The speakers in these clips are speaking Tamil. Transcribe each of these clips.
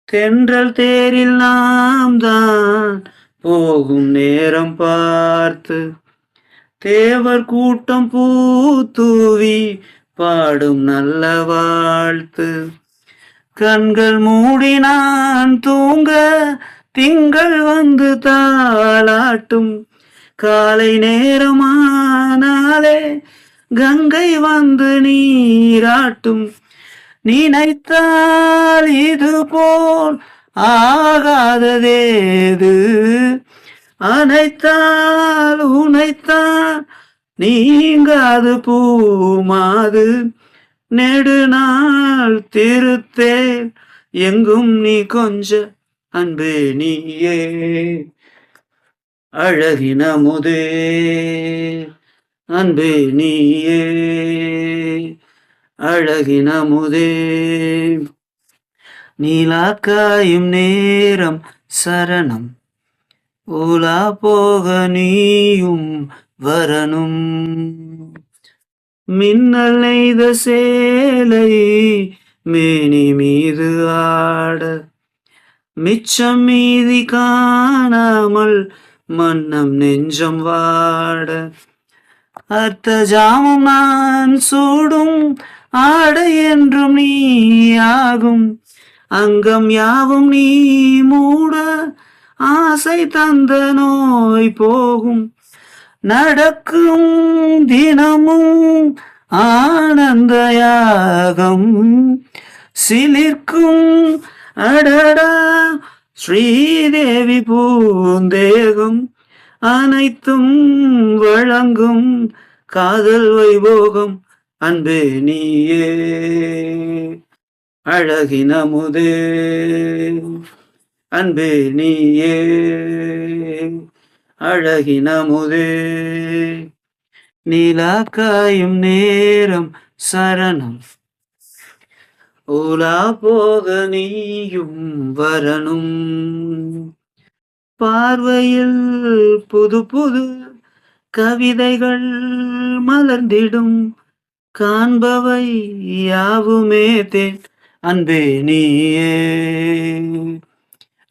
தென்றல் தேரில் நாம் தான் போகும் நேரம் பார்த்து தேவர் கூட்டம் பூத்தூவி பாடும் நல்ல வாழ்த்து. கண்கள் மூடி நான் தூங்க திங்கள் வந்து தாளாட்டும். காலை நேரமானாலே கங்கை வந்து நீராட்டும். நினைத்தால் இது போல் ஆகாததேது, அனைத்தால் உனைத்தான் நீங்காது பூமாது. நெடுநாள் திருத்தேல் எங்கும் நீ கொஞ்ச அன்பே நீயே அழகின முதே அன்பே நீயே அழகின முதே. நீலாக்காயும் நேரம் சரணம், ஊலா போக நீயும் வரணும். மின்னல் நெய்த சேலை மேனி மீது ஆட, மிச்சம் மீதி காணாமல் மன்னம் நெஞ்சம் வாட. அர்த்த ஜாமம் நான் சூடும் ஆடை என்றும் நீ ஆகும். அங்கம் யாவும் நீ மூட ஆசை தந்த நோய் போகும். நடக்கும் தினமும் ஆனந்த யாகம், சிலிர்க்கும் அடடா ஸ்ரீதேவி பூந்தேகம். அனைத்தும் வழங்கும் காதல் வைபோகம் அன்பே நீயே அழகின முதே அன்பே நீயே அழகின முதே. நீலாக்காயும் நேரம் சரணம், ஊலா போக நீயும் வரணும். பார்வையில் புது புது கவிதைகள் மலர்ந்திடும். காண்பவை யாவுமே தேன் அன்பே நீயே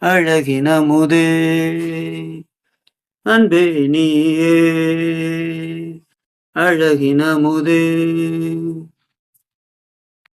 அழகின முதே அன்பே நீயே அழகின முதே.